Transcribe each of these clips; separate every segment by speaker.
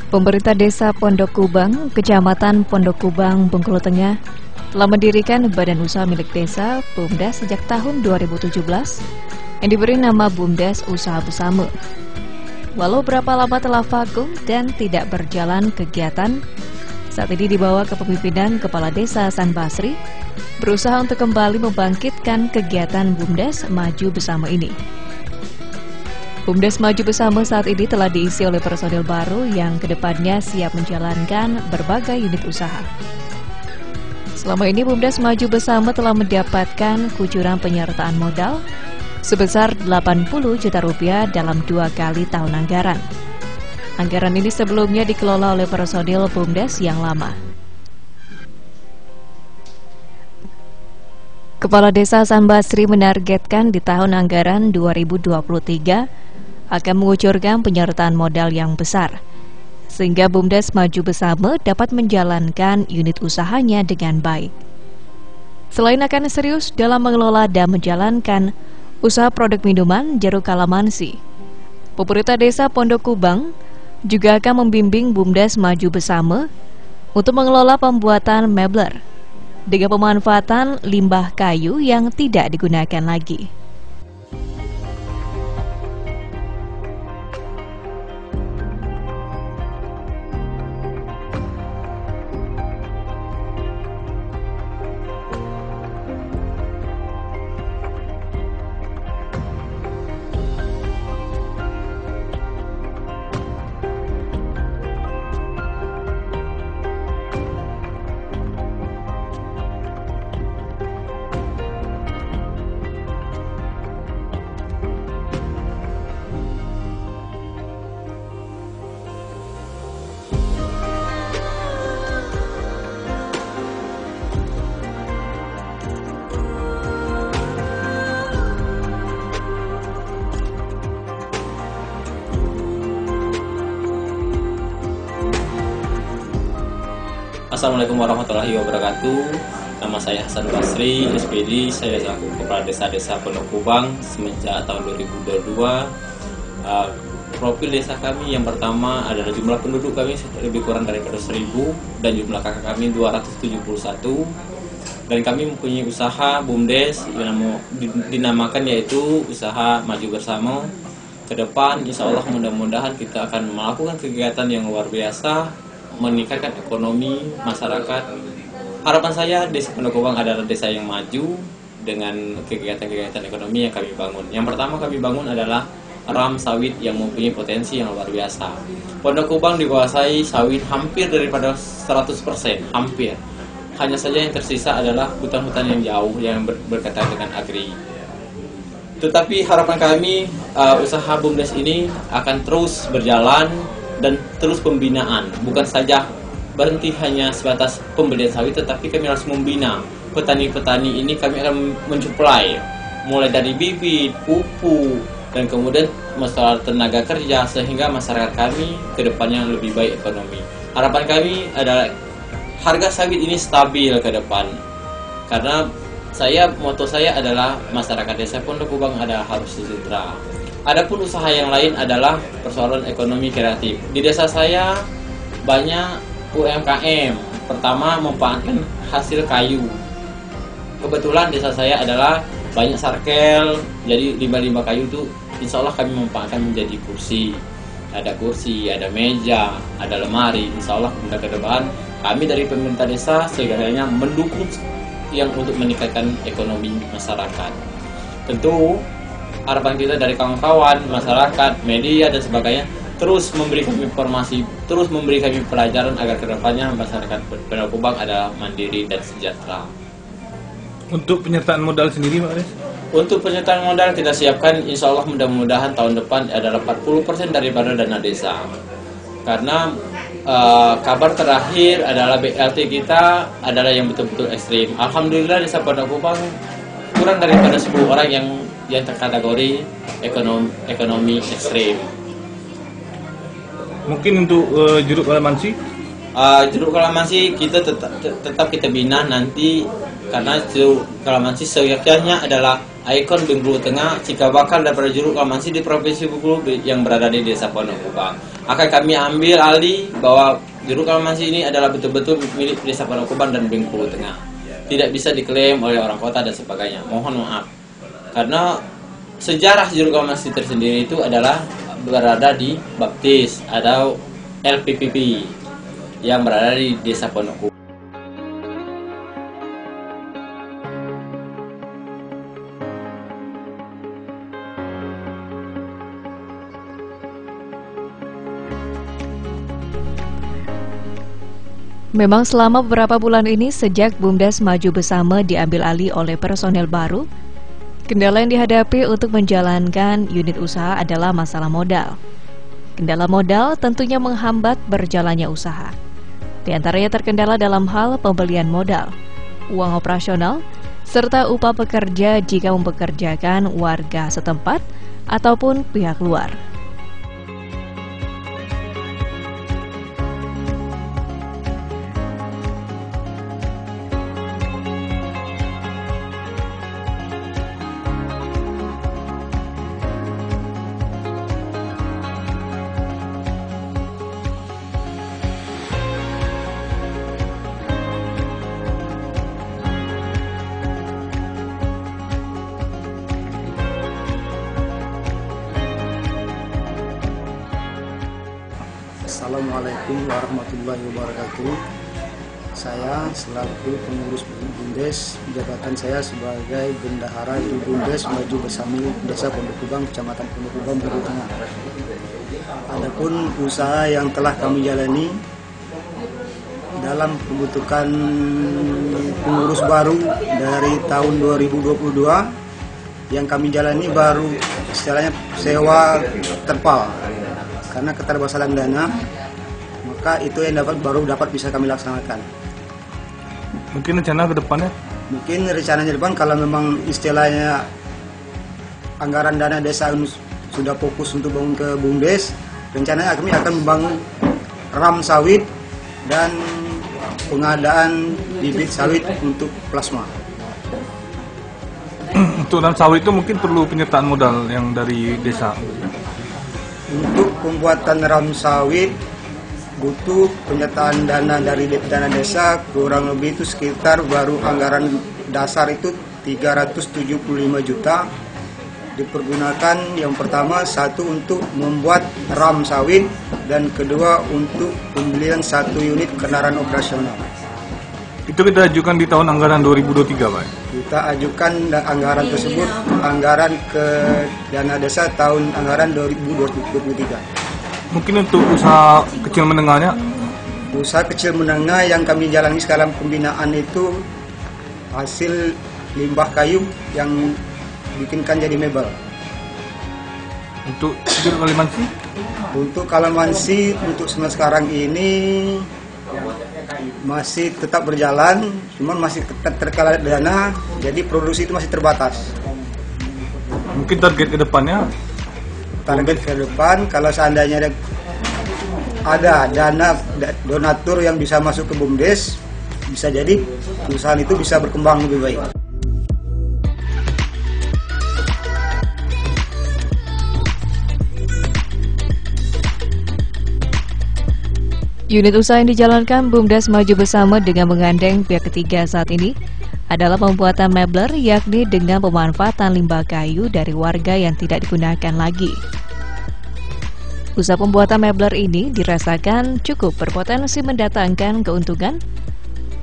Speaker 1: Pemerintah Desa Pondok Kubang, Kecamatan Pondok Kubang, Bengkulu Tengah, telah mendirikan badan usaha milik desa BUMDes sejak tahun 2017 yang diberi nama BUMDes Usaha Bersama. Walau berapa lama telah vakum dan tidak berjalan kegiatan, saat ini di bawah kepemimpinan Kepala Desa Hasan Basri, berusaha untuk kembali membangkitkan kegiatan BUMDes Maju Bersama ini. BUMDes Maju Bersama saat ini telah diisi oleh personil baru yang kedepannya siap menjalankan berbagai unit usaha. Selama ini BUMDes Maju Bersama telah mendapatkan kucuran penyertaan modal sebesar 80 juta rupiah dalam 2 kali tahun anggaran. Anggaran ini sebelumnya dikelola oleh personil BUMDes yang lama. Kepala Desa Hasan Basri menargetkan di tahun anggaran 2023 akan mengucurkan penyertaan modal yang besar, sehingga BUMDes Maju Bersama dapat menjalankan unit usahanya dengan baik. Selain akan serius dalam mengelola dan menjalankan usaha produk minuman jeruk kalamansi, pemerintah Desa Pondok Kubang juga akan membimbing BUMDes Maju Bersama untuk mengelola pembuatan mebler dengan pemanfaatan limbah kayu yang tidak digunakan lagi.
Speaker 2: Assalamualaikum warahmatullahi wabarakatuh. Nama saya Hasan Basri, SPD. Saya selaku Kepala Desa Pondok Kubang semenjak tahun 2022. Profil desa kami yang pertama adalah jumlah penduduk kami lebih kurang daripada 1000 dan jumlah kakak kami 271. Dan kami mempunyai usaha BUMDes yang dinamakan yaitu Usaha Maju Bersama. Ke depan insya Allah mudah-mudahan kita akan melakukan kegiatan yang luar biasa, meningkatkan ekonomi masyarakat. Harapan saya Desa Pondok Kubang adalah desa yang maju dengan kegiatan-kegiatan ekonomi yang kami bangun. Yang pertama kami bangun adalah ram sawit yang mempunyai potensi yang luar biasa. Pondok Kubang dikuasai sawit hampir daripada 100%, hampir. Hanya saja yang tersisa adalah hutan-hutan yang jauh yang berkaitan dengan agri. Tetapi harapan kami usaha BUMDes ini akan terus berjalan dan terus pembinaan, bukan saja berhenti hanya sebatas pembelian sawit, tetapi kami harus membina petani-petani ini. Kami akan mensuplai mulai dari bibit, pupuk, dan kemudian masalah tenaga kerja sehingga masyarakat kami ke depannya lebih baik ekonomi. Harapan kami adalah harga sawit ini stabil ke depan, karena moto saya adalah masyarakat Desa Pondok Kubang adalah harus sejahtera. Adapun usaha yang lain adalah persoalan ekonomi kreatif. Di desa saya banyak UMKM. Pertama, memanfaatkan hasil kayu. Kebetulan desa saya adalah banyak sarkel, jadi limbah-limbah kayu itu insya Allah kami memanfaatkan menjadi kursi. Ada kursi, ada meja, ada lemari. Insya Allah ke depan kami dari pemerintah desa segalanya mendukung yang untuk meningkatkan ekonomi masyarakat. Tentu harapan kita dari kawan-kawan, masyarakat, media, dan sebagainya terus memberi kami informasi, terus memberi kami pelajaran agar kedepannya masyarakat Pondok Kubang adalah mandiri dan sejahtera.
Speaker 3: Untuk penyertaan modal sendiri, Pak Des?
Speaker 2: Untuk penyertaan modal kita siapkan, insya Allah mudah-mudahan tahun depan adalah 40% daripada dana desa. Karena kabar terakhir adalah BLT kita adalah yang betul-betul ekstrim. Alhamdulillah Desa Pondok Kubang kurang daripada 10 orang yang terkategori ekonomi ekstrim.
Speaker 3: Mungkin untuk jeruk kalamansi?
Speaker 2: Jeruk kalamansi kita tetap kita bina nanti, karena jeruk kalamansi seyaknya adalah ikon Bengkulu Tengah, cikal bakal daripada jeruk kalamansi di Provinsi Bengkulu yang berada di Desa Pondok Kubang. akan kami ambil alih bahwa Juru Reklamasi ini adalah betul-betul milik Desa Pondok Kubang dan Bengkulu Tengah. Tidak bisa diklaim oleh orang kota dan sebagainya. Mohon maaf. Karena sejarah Juru Reklamasi tersendiri itu adalah berada di Baptis atau LPPP yang berada di Desa Pondok Kubang.
Speaker 1: Memang selama beberapa bulan ini sejak BUMDes Maju Bersama diambil alih oleh personel baru, kendala yang dihadapi untuk menjalankan unit usaha adalah masalah modal. Kendala modal tentunya menghambat berjalannya usaha. Di antaranya terkendala dalam hal pembelian modal, uang operasional, serta upah pekerja jika mempekerjakan warga setempat ataupun pihak luar.
Speaker 4: Assalamualaikum warahmatullahi wabarakatuh. Saya selaku pengurus BUMDes, jabatan saya sebagai Bendahara di BUMDes Maju Bersama Desa Pondok Kubang, Kecamatan Pondok Kubang, Bengkulu Tengah. Adapun usaha yang telah kami jalani dalam pembentukan pengurus baru dari tahun 2022, yang kami jalani baru istilahnya sewa terpal. Karena keterbatasan dana, maka itu yang baru dapat bisa kami laksanakan.
Speaker 3: Mungkin rencana ke depannya?
Speaker 4: Mungkin rencananya depan kalau memang istilahnya anggaran dana desa sudah fokus untuk bangun ke BUMDes, rencananya kami akan membangun ram sawit dan pengadaan bibit sawit untuk plasma.
Speaker 3: Untuk ram sawit itu mungkin perlu penyertaan modal yang dari desa.
Speaker 4: Untuk pembuatan ram sawit butuh penyertaan dana dari dana desa, kurang lebih itu sekitar baru anggaran dasar itu 375 juta. Dipergunakan yang pertama satu untuk membuat ram sawit dan kedua untuk pembelian satu unit kendaraan operasional.
Speaker 3: Itu kita ajukan di tahun anggaran 2023, Pak?
Speaker 4: Kita ajukan anggaran tersebut, anggaran ke dana desa tahun anggaran 2023.
Speaker 3: Mungkin untuk usaha kecil menengahnya?
Speaker 4: Usaha kecil menengah yang kami jalani sekarang pembinaan itu hasil limbah kayu yang bikinkan jadi mebel.
Speaker 3: Untuk kalimansi?
Speaker 4: Untuk kalimansi untuk sekarang ini masih tetap berjalan, cuman masih terkala dana, jadi produksi itu masih terbatas.
Speaker 3: Mungkin target ke depannya?
Speaker 4: Target ke depan, kalau seandainya ada dana donatur yang bisa masuk ke BUMDes, bisa jadi perusahaan itu bisa berkembang lebih baik.
Speaker 1: Unit usaha yang dijalankan BUMDes Maju Bersama dengan menggandeng pihak ketiga saat ini adalah pembuatan mebler, yakni dengan pemanfaatan limbah kayu dari warga yang tidak digunakan lagi. Usaha pembuatan mebler ini dirasakan cukup berpotensi mendatangkan keuntungan,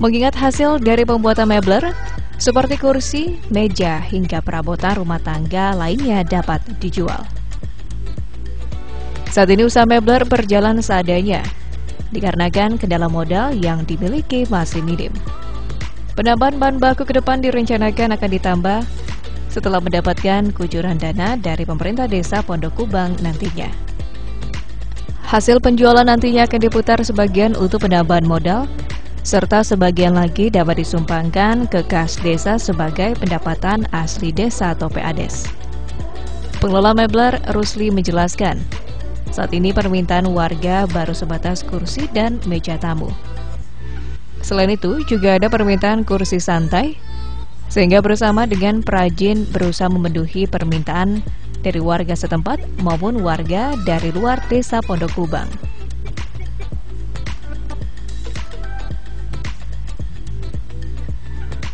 Speaker 1: mengingat hasil dari pembuatan mebler seperti kursi, meja, hingga perabotan rumah tangga lainnya dapat dijual. Saat ini usaha mebler berjalan seadanya, dikarenakan kendala modal yang dimiliki masih minim. Penambahan bahan baku ke depan direncanakan akan ditambah setelah mendapatkan kucuran dana dari pemerintah desa Pondok Kubang nantinya. Hasil penjualan nantinya akan diputar sebagian untuk penambahan modal, serta sebagian lagi dapat disumbangkan ke kas desa sebagai pendapatan asli desa atau PADes. Pengelola mebler Rusli menjelaskan, saat ini permintaan warga baru sebatas kursi dan meja tamu. Selain itu, juga ada permintaan kursi santai, sehingga bersama dengan perajin berusaha memenuhi permintaan dari warga setempat maupun warga dari luar Desa Pondok Kubang.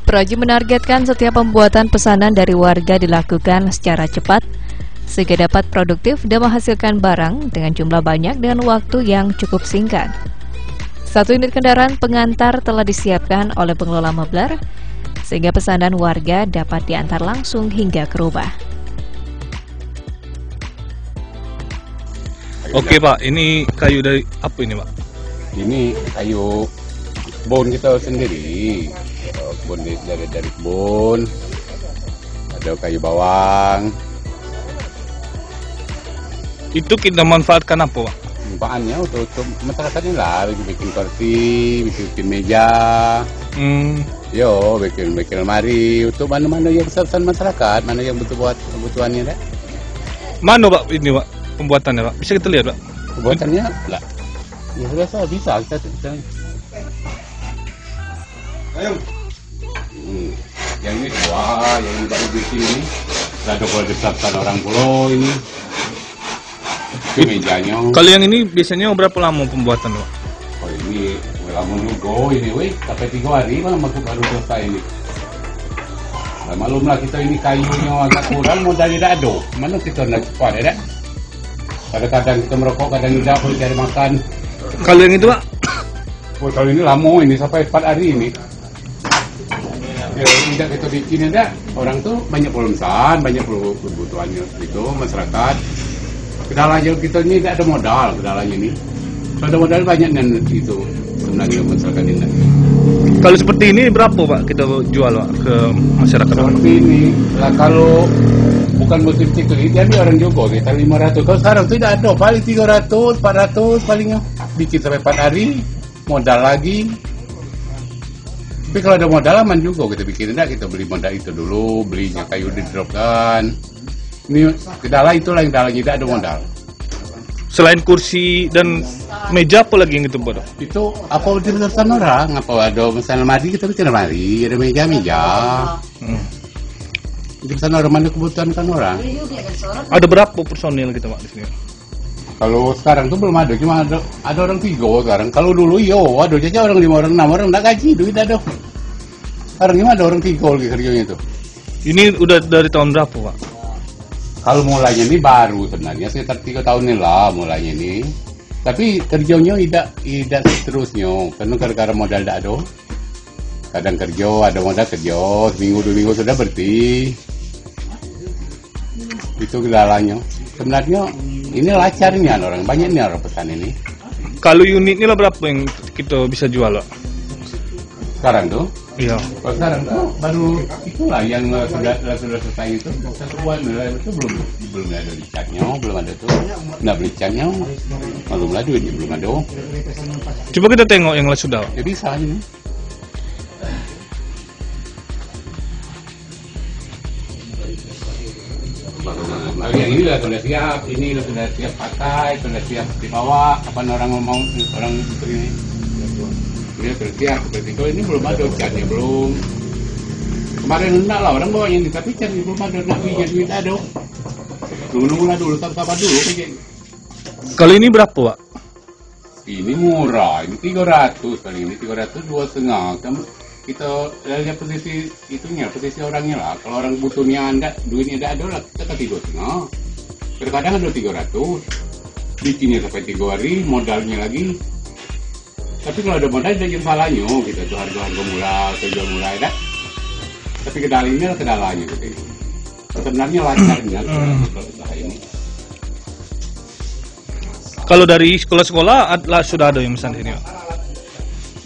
Speaker 1: Praji menargetkan setiap pembuatan pesanan dari warga dilakukan secara cepat sehingga dapat produktif dan menghasilkan barang dengan jumlah banyak dan waktu yang cukup singkat. 1 unit kendaraan pengantar telah disiapkan oleh pengelola Meblar sehingga pesanan warga dapat diantar langsung hingga ke rumah.
Speaker 3: Oke Pak, ini kayu dari apa ini Pak?
Speaker 5: Ini kayu kebun kita sendiri. Kebun dari kebun. Ada kayu bawang.
Speaker 3: Itu kita manfaatkan apa Pak?
Speaker 5: Manfaatnya untuk masyarakat ini lah, bikin kursi, bikin meja. Yo, bikin lemari untuk mana-mana yang besar masyarakat, mana yang butuh buat kebutuhannya dah.
Speaker 3: Mana Pak ini Pak pembuatannya Pak? Bisa kita lihat Pak?
Speaker 5: Pembuatannya lah. Ya sudah bisa kita. Ayo. Yang ini dua, yang ini baru bikin ini. Ada kalau disiapkan orang pulau ini. Ini mejanya.
Speaker 3: Kalau yang ini biasanya berapa lama pembuatan Pak?
Speaker 5: Oh ini lama juga ini weh, sampai 3 hari malah masuk baru selesai ini. Nah, maklumlah kita ini kayunya agak kurang, modal tidak ada. Mana kita nak cepat ya? Kadang-kadang kita merokok, kadang tidak boleh cari makan.
Speaker 3: Kalau yang itu Pak?
Speaker 5: Oh, kalau ini lama ini sampai 4 hari ini. Ya, tidak kita bikin ya, orang tuh banyak pemesan, banyak kebutuhannya itu masyarakat. Kendalanya kita ini tidak ada modal, kendalanya ini. Kalau ada modal banyak dan itu sebenarnya masyarakat ini.
Speaker 3: Kalau seperti ini berapa Pak kita jual Pak ke masyarakat?
Speaker 5: Seperti ini, lah kalau bukan musim cikgu ini, jadi orang juga kita 500. Kalau sekarang tidak ada, paling 300, 400 palingnya. Bikin sampai 4 hari, modal lagi. Tapi kalau ada modal aman juga kita bikin, enggak kita beli modal itu dulu, belinya kayu di dropkan. Ini kendala itulah yang kendalanya tidak ada modal.
Speaker 3: Selain kursi dan meja apa lagi yang kita buat?
Speaker 5: Itu apa udah pesan orang? Apa ada misalnya lemari kita bikin lemari, ada meja. Di sana orang mana kebutuhan kan orang.
Speaker 3: Ada berapa personil kita Pak di sini?
Speaker 5: Kalau sekarang tuh belum ada, cuma ada orang 3 sekarang. Kalau dulu ada saja orang 5 orang 6 orang enggak gaji, duit ada. Sekarang ini ada orang 3 lagi kerjanya itu.
Speaker 3: Ini udah dari tahun berapa Pak?
Speaker 5: Kalau mulainya ini baru sebenarnya sekitar 3 tahun ini lah mulainya ini. Tapi kerjanya tidak seterusnya karena gara-gara modal tidak ada. Kadang kerja ada modal kerja, seminggu 2 minggu sudah berhenti. Itu kendalanya. Sebenarnya ini lancarnya orang banyak nih orang pesan ini.
Speaker 3: Kalau unitnya lah berapa yang kita bisa jual Pak?
Speaker 5: Sekarang tuh?
Speaker 3: Iya.
Speaker 5: Kalau sekarang tuh baru itulah yang sudah selesai itu. Satu bulan itu belum ada licatnya, belum ada tuh. Nggak beli catnya, belum ada duitnya belum ada.
Speaker 3: Coba kita tengok yang lah sudah.
Speaker 5: Ya bisa ini. Nah, yang ini sudah siap, ini sudah siap pakai, sudah siap dibawa. Kapan orang mau orang ini? Dia sudah siap seperti itu. Ini belum ada catnya belum. Kemarin enggak lah orang bawa yang di tapi cat belum ada duit ada. Dulu sabar dulu.
Speaker 3: Kalau ini berapa Pak?
Speaker 5: Ini murah, ini 300 kali ini 300 2,5. Kita lihat posisi itunya, posisi orangnya lah. Kalau orang butuhnya anda, duitnya ada lah, kita kasih 2,5. Terkadang ada 300, bikinnya sampai 3 hari, modalnya lagi. Tapi kalau ada modal ada yang salahnya, kita tuh harga murah, jual murah ada. Tapi kendalanya gitu. Sebenarnya lancarnya kalau usaha ini.
Speaker 3: Kalau dari sekolah-sekolah sudah ada yang pesan sini Pak?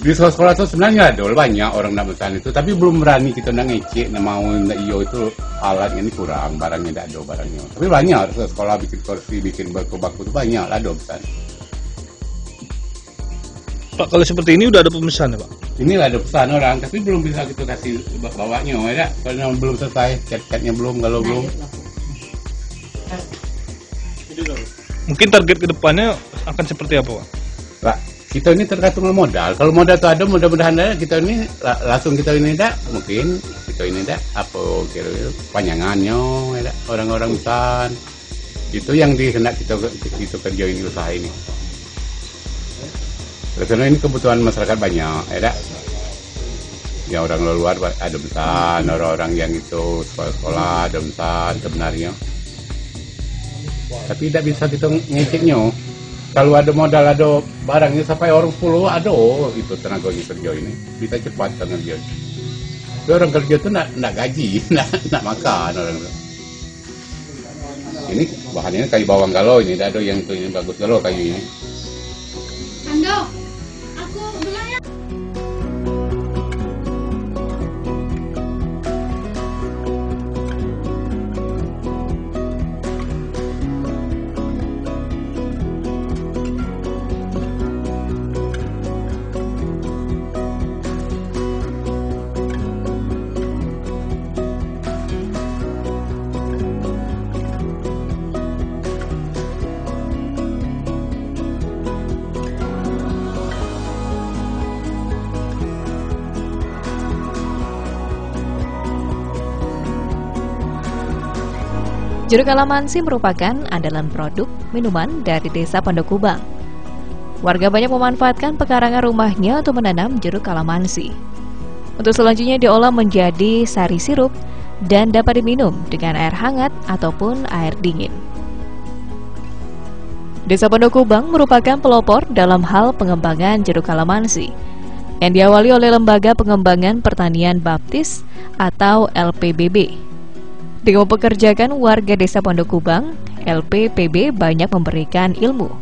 Speaker 5: Di sekolah itu sebenarnya ada banyak orang nak pesan itu, tapi belum berani kita nak ngecek, nak mau nak iyo itu alatnya ini kurang, barangnya tidak ada barangnya. Tapi banyak sekolah bikin kursi, bikin bako-bako itu banyak ada pesan.
Speaker 3: Pak, kalau seperti ini udah ada pemesan ya Pak?
Speaker 5: Inilah ada pesan orang, tapi belum bisa kita kasih bawanya, ya. Karena belum selesai, cat-catnya belum, kalau belum.
Speaker 3: Mungkin target kedepannya akan seperti apa Pak?
Speaker 5: Pak, kita ini tergantung modal. Kalau modal itu ada, mudah-mudahan ada. Kita ini langsung kita ini ada, mungkin kita ini ada apa kira-kira panjangannya, ada orang-orang pesan. Itu yang hendak kita kerjain usaha ini. Karena ini kebutuhan masyarakat banyak, ya tak? Ya orang luar ada mesan, orang-orang yang itu sekolah ada mesan sebenarnya. Tapi tidak bisa kita ngeceknya. Kalau ada modal, ada barangnya sampai orang 10 ada itu tenaga kerja ini bisa cepat kerja. Tapi orang kerja itu nak gaji, nak makan orang itu. Ini bahannya kayu bawang galau ini, ada yang itu ini bagus galau kayu ini.
Speaker 6: Ando, aku bilang ya.
Speaker 1: Jeruk kalamansi merupakan andalan produk minuman dari Desa Pondok Kubang. Warga banyak memanfaatkan pekarangan rumahnya untuk menanam jeruk kalamansi. Untuk selanjutnya diolah menjadi sari sirup dan dapat diminum dengan air hangat ataupun air dingin. Desa Pondok Kubang merupakan pelopor dalam hal pengembangan jeruk kalamansi yang diawali oleh Lembaga Pengembangan Pertanian Baptis atau LPBB. Dengan mempekerjakan warga Desa Pondok Kubang, LPPB banyak memberikan ilmu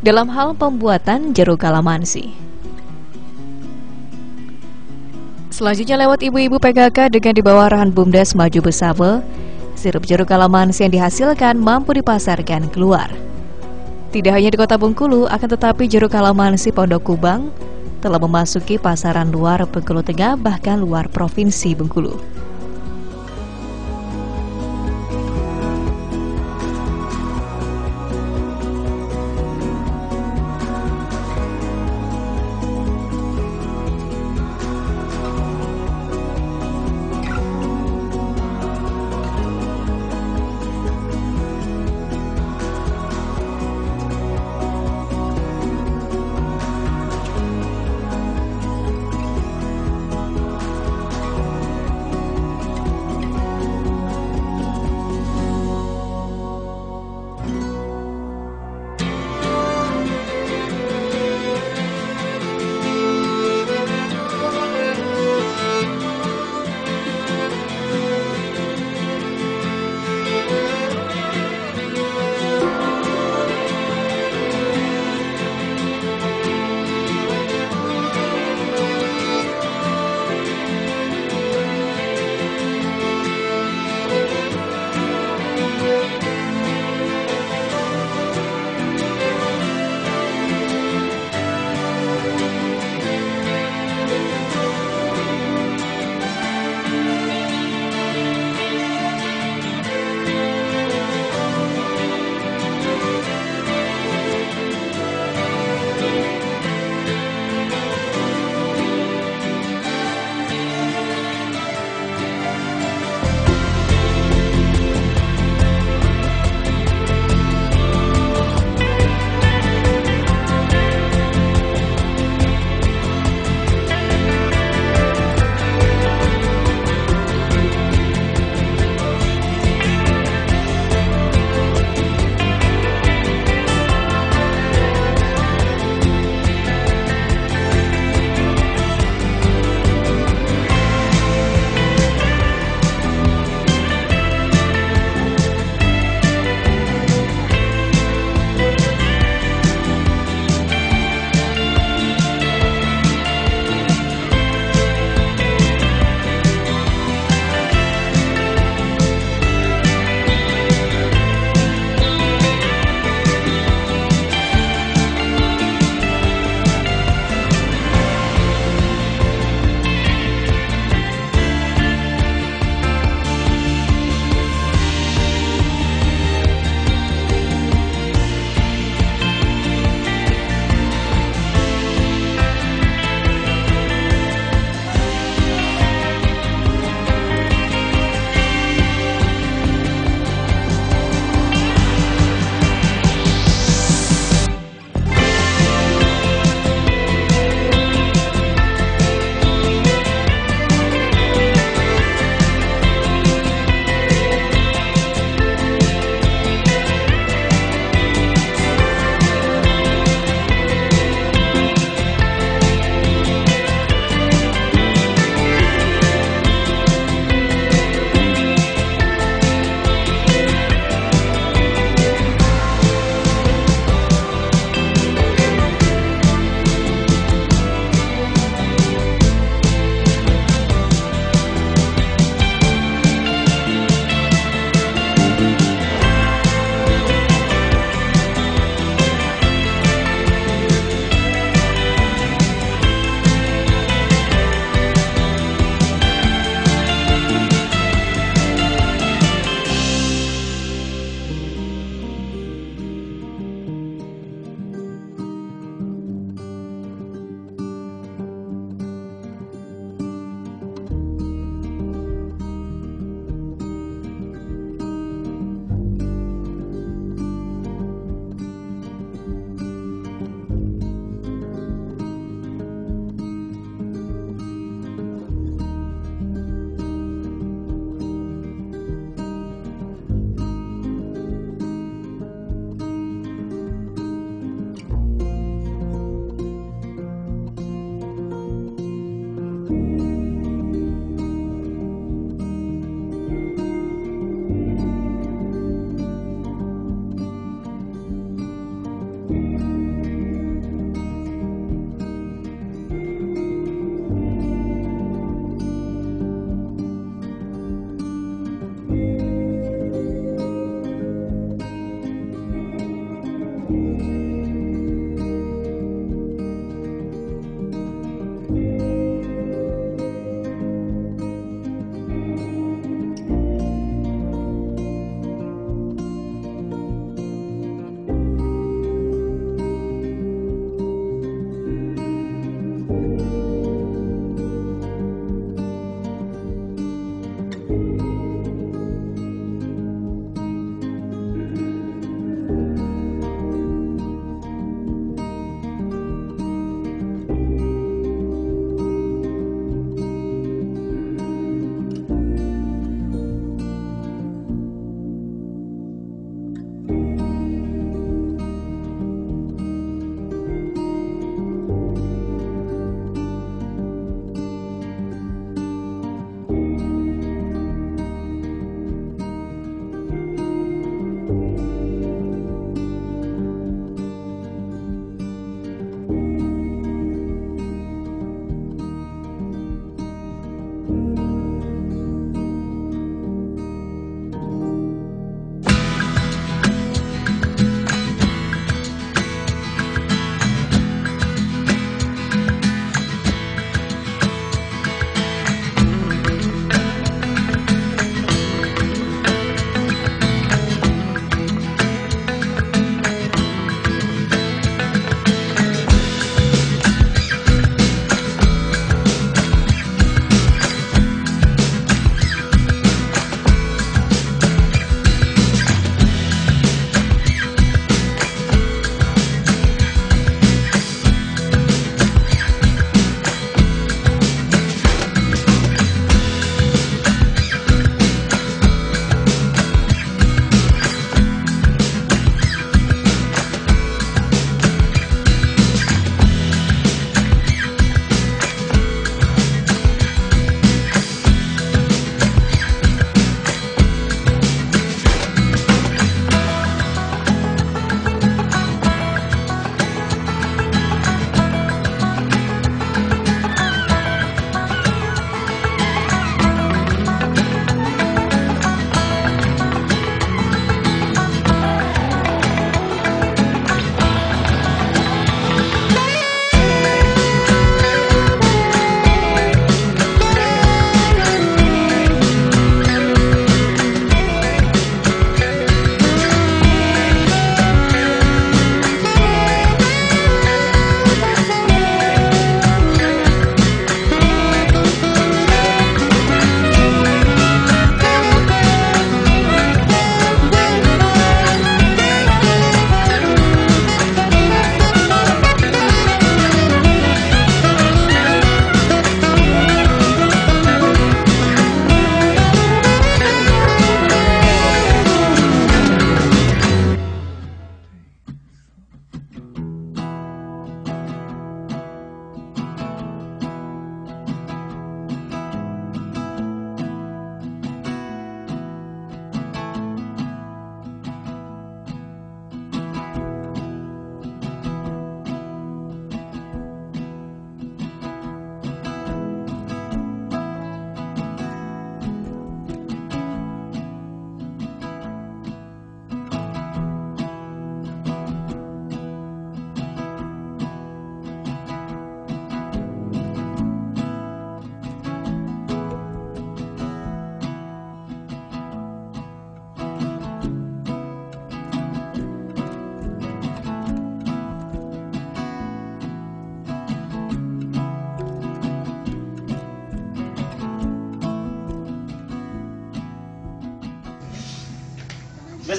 Speaker 1: dalam hal pembuatan jeruk kalamansi. Selanjutnya lewat ibu-ibu PKK dengan di bawah arahan Bumdes Maju Bersama, sirup jeruk kalamansi yang dihasilkan mampu dipasarkan keluar. Tidak hanya di Kota Bengkulu, akan tetapi jeruk kalamansi Pondok Kubang telah memasuki pasaran luar Bengkulu Tengah bahkan luar Provinsi Bengkulu.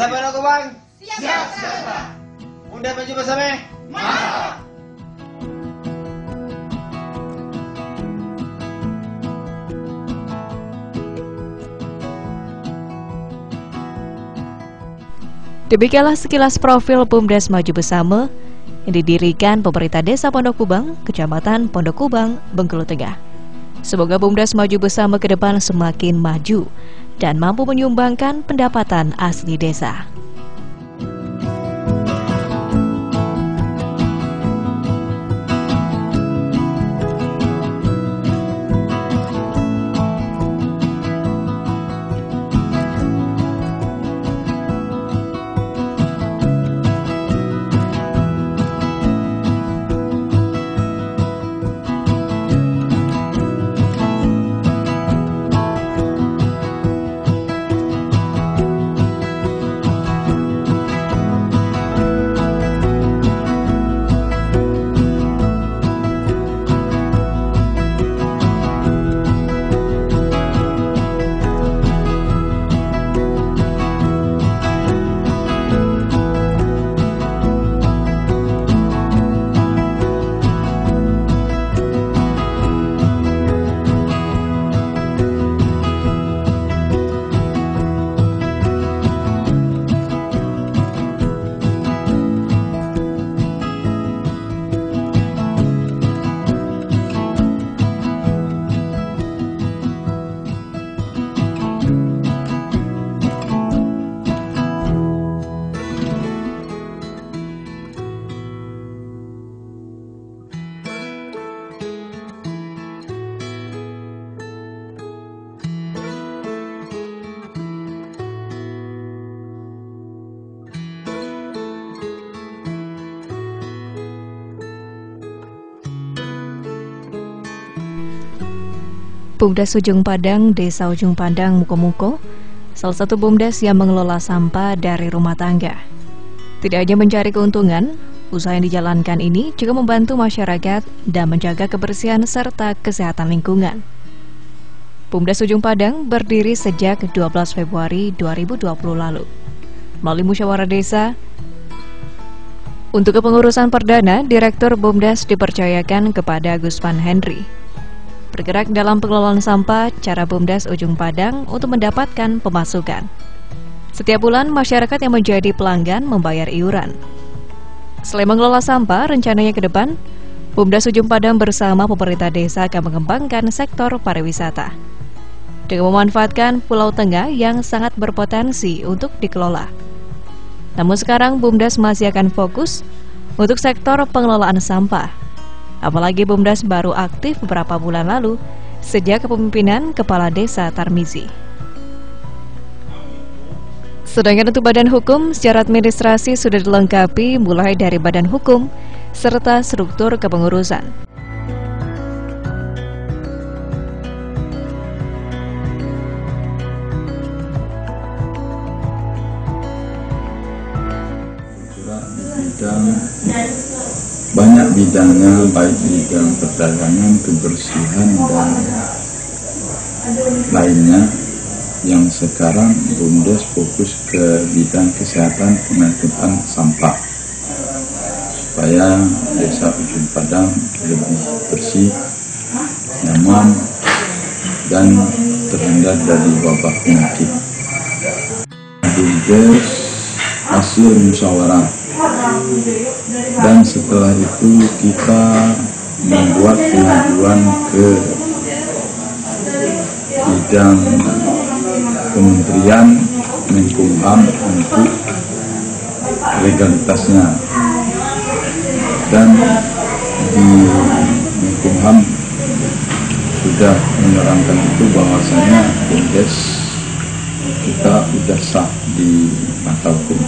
Speaker 7: Siapa yang aku bang? Siap. Bumdes maju bersama. Mantap.
Speaker 1: Demikianlah sekilas profil Bumdes Maju Bersama yang didirikan pemerintah Desa Pondok Kubang, Kecamatan Pondok Kubang, Bengkulu Tengah. Semoga Bumdes Maju Bersama ke depan semakin maju dan mampu menyumbangkan pendapatan asli desa. Bumdes Ujung Padang, Desa Ujung Padang, Mukomuko, salah satu bumdes yang mengelola sampah dari rumah tangga. Tidak hanya mencari keuntungan, usaha yang dijalankan ini juga membantu masyarakat dan menjaga kebersihan serta kesehatan lingkungan. Bumdes Ujung Padang berdiri sejak 12 Februari 2020 lalu. Melalui musyawarah desa, untuk kepengurusan perdana, Direktur Bumdes dipercayakan kepada Gusman Henry. Bergerak dalam pengelolaan sampah, cara Bumdes Ujung Padang untuk mendapatkan pemasukan. Setiap bulan, masyarakat yang menjadi pelanggan membayar iuran. Selain mengelola sampah, rencananya ke depan, Bumdes Ujung Padang bersama pemerintah desa akan mengembangkan sektor pariwisata dengan memanfaatkan Pulau Tengah yang sangat berpotensi untuk dikelola. Namun sekarang Bumdes masih akan fokus untuk sektor pengelolaan sampah. Apalagi Bumdes baru aktif beberapa bulan lalu sejak kepemimpinan Kepala Desa Tarmizi. Sedangkan untuk badan hukum, secara administrasi sudah dilengkapi mulai dari badan hukum serta struktur kepengurusan.
Speaker 8: Banyak bidangnya, baik bidang perdagangan, kebersihan, dan lainnya, yang sekarang Bumdes fokus ke bidang kesehatan pengangkutan sampah supaya Desa Ujung Padang lebih bersih, nyaman, dan terhindar dari wabah penyakit. Bumdes hasil musyawarah, dan setelah itu kita membuat pengajuan ke bidang Kementerian Menkumham untuk legalitasnya, dan di Menkumham sudah menerangkan itu bahwasanya Bumdes kita sudah sah di mata hukum.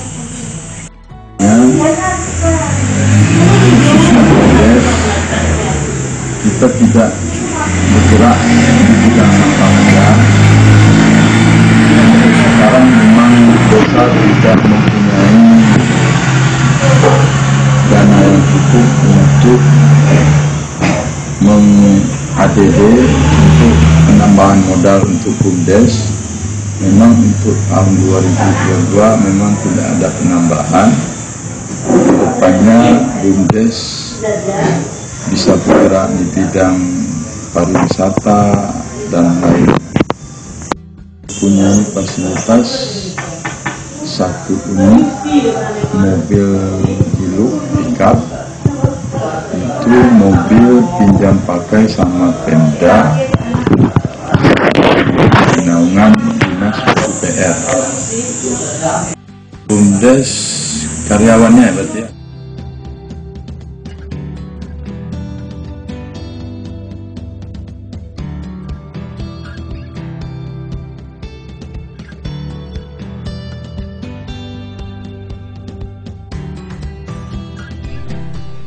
Speaker 8: Khususnya Bumdes, kita tidak bergerak di bidang sampah saja. Sekarang memang desa tidak mempunyai dana yang cukup untuk meng-ADD untuk penambahan modal untuk Bumdes. memang untuk tahun 2022 memang tidak ada penambahan. Kedepannya BUMDes bisa bergerak di bidang pariwisata dan lain. Punya fasilitas 1 unit mobil hiluk pickup, itu mobil pinjam pakai sama Pemda naungan dinas PUPR. BUMDes karyawannya berarti ya.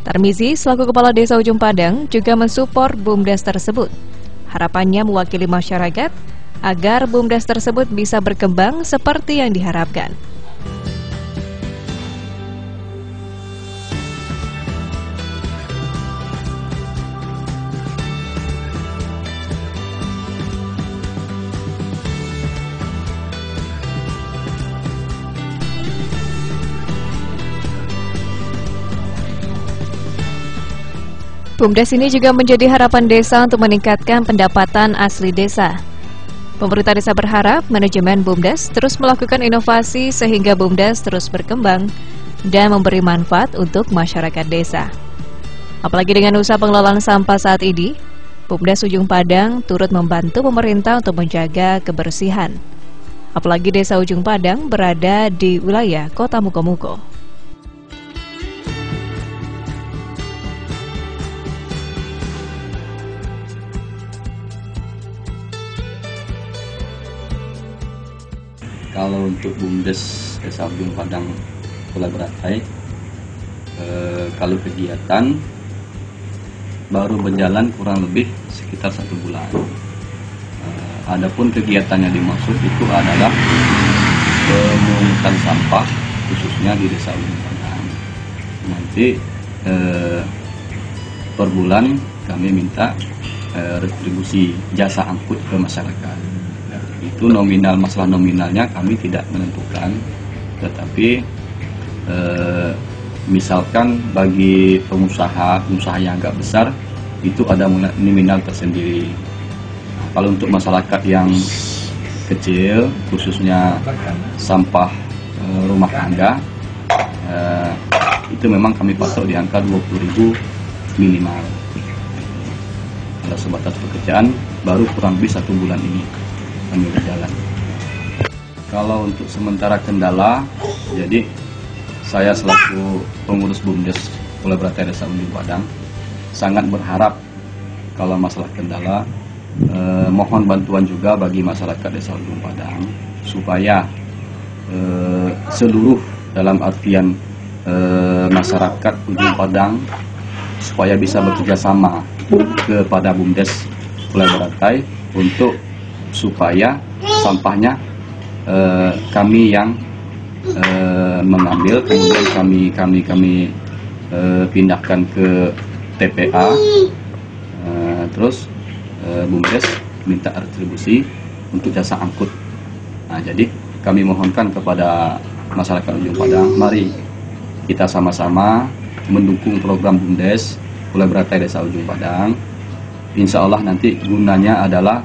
Speaker 1: Tarmizi selaku Kepala Desa Ujung Padang juga mensupport BUMDes tersebut. Harapannya mewakili masyarakat agar BUMDes tersebut bisa berkembang seperti yang diharapkan. BUMDes ini juga menjadi harapan desa untuk meningkatkan pendapatan asli desa. Pemerintah desa berharap manajemen BUMDes terus melakukan inovasi sehingga BUMDes terus berkembang dan memberi manfaat untuk masyarakat desa. Apalagi dengan usaha pengelolaan sampah saat ini, BUMDes Ujung Padang turut membantu pemerintah untuk menjaga kebersihan. Apalagi desa Ujung Padang berada di wilayah Kota Mukomuko.
Speaker 9: Kalau untuk BUMDes Desa Ujung Padang Pulau Beratai, kalau kegiatan baru berjalan kurang lebih sekitar 1 bulan. Adapun kegiatan yang dimaksud itu adalah pemungutan sampah khususnya di Desa Ujung Padang. Nanti per bulan kami minta retribusi jasa angkut ke masyarakat. Itu nominal, masalah nominalnya kami tidak menentukan, tetapi misalkan bagi pengusaha yang agak besar itu ada nominal tersendiri. Kalau untuk masyarakat yang kecil, khususnya sampah rumah tangga, itu memang kami patok di angka 20.000 minimal. Kalau sebatas pekerjaan baru kurang lebih 1 bulan ini kami berjalan. Kalau untuk sementara kendala, jadi saya selaku pengurus BUMDes Pulau Beratai Desa Ujung Padang sangat berharap kalau masalah kendala, mohon bantuan juga bagi masyarakat Desa Ujung Padang supaya seluruh dalam artian masyarakat Ujung Padang supaya bisa bekerja sama kepada BUMDes Pulau Beratai untuk supaya sampahnya kami yang mengambil, kemudian kami pindahkan ke TPA, terus BUMDes minta retribusi untuk jasa angkut. Nah, jadi kami mohonkan kepada masyarakat Ujung Padang, mari kita sama-sama mendukung program BUMDes Pulau Beratai Desa Ujung Padang. Insya Allah nanti gunanya adalah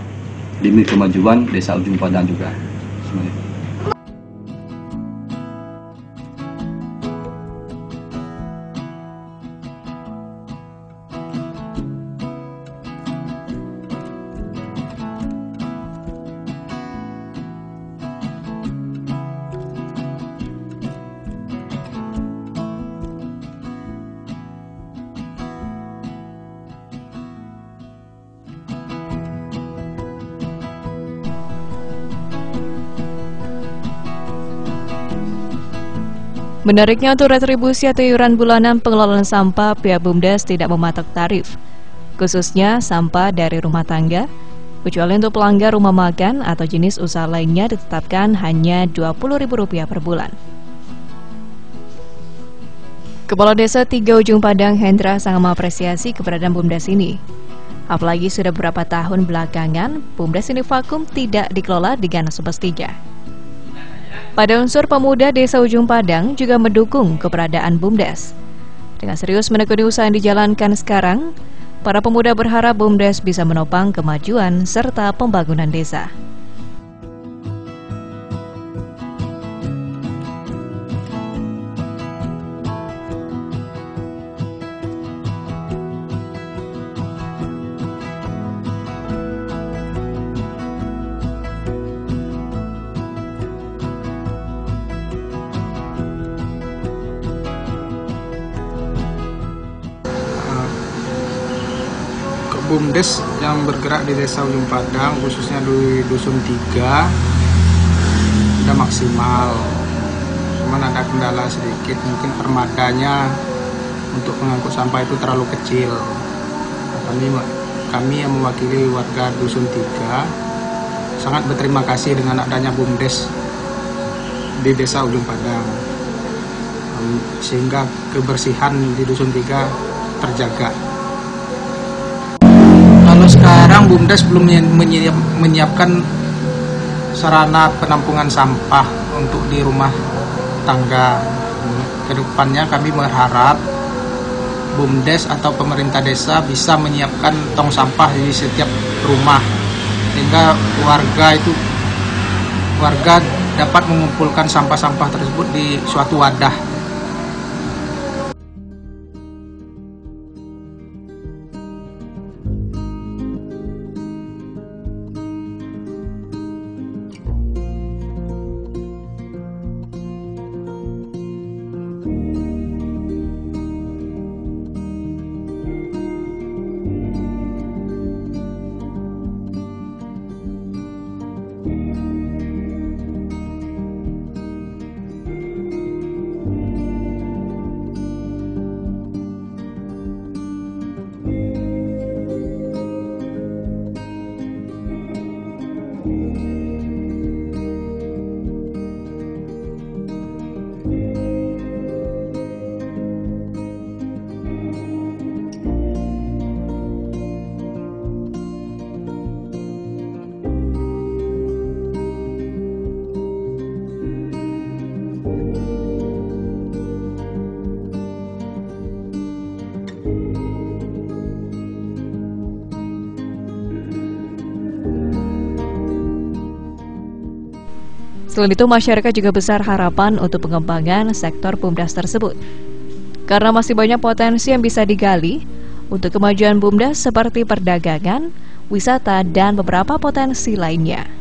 Speaker 9: demi kemajuan Desa Ujung Padang juga.
Speaker 1: Menariknya, untuk retribusi atau iuran bulanan pengelolaan sampah, pihak BUMDes tidak mematok tarif, khususnya sampah dari rumah tangga, kecuali untuk pelanggar rumah makan atau jenis usaha lainnya ditetapkan hanya Rp20.000 per bulan. Kepala Desa 3 Ujung Padang Hendra sangat mengapresiasi keberadaan BUMDes ini. Apalagi sudah beberapa tahun belakangan, BUMDes ini vakum tidak dikelola dengan semestinya. Pada unsur pemuda Desa Ujung Padang juga mendukung keberadaan BUMDes. Dengan serius menekuni usaha yang dijalankan sekarang, para pemuda berharap BUMDes bisa menopang kemajuan serta pembangunan desa.
Speaker 4: BUMDes yang bergerak di Desa Ujung Padang, khususnya di Dusun 3, sudah maksimal. Cuman ada kendala sedikit, mungkin armadanya untuk mengangkut sampah itu terlalu kecil. Kami yang mewakili warga Dusun 3 sangat berterima kasih dengan adanya BUMDes di Desa Ujung Padang, sehingga kebersihan di Dusun 3 terjaga. Kalau sekarang BUMDes belum menyiapkan sarana penampungan sampah untuk di rumah tangga. Kedepannya kami berharap BUMDes atau pemerintah desa bisa menyiapkan tong sampah di setiap rumah, sehingga warga dapat mengumpulkan sampah-sampah tersebut di suatu wadah.
Speaker 1: Selain itu, masyarakat juga besar harapan untuk pengembangan sektor BUMDes tersebut. Karena masih banyak potensi yang bisa digali untuk kemajuan BUMDes seperti perdagangan, wisata, dan beberapa potensi lainnya.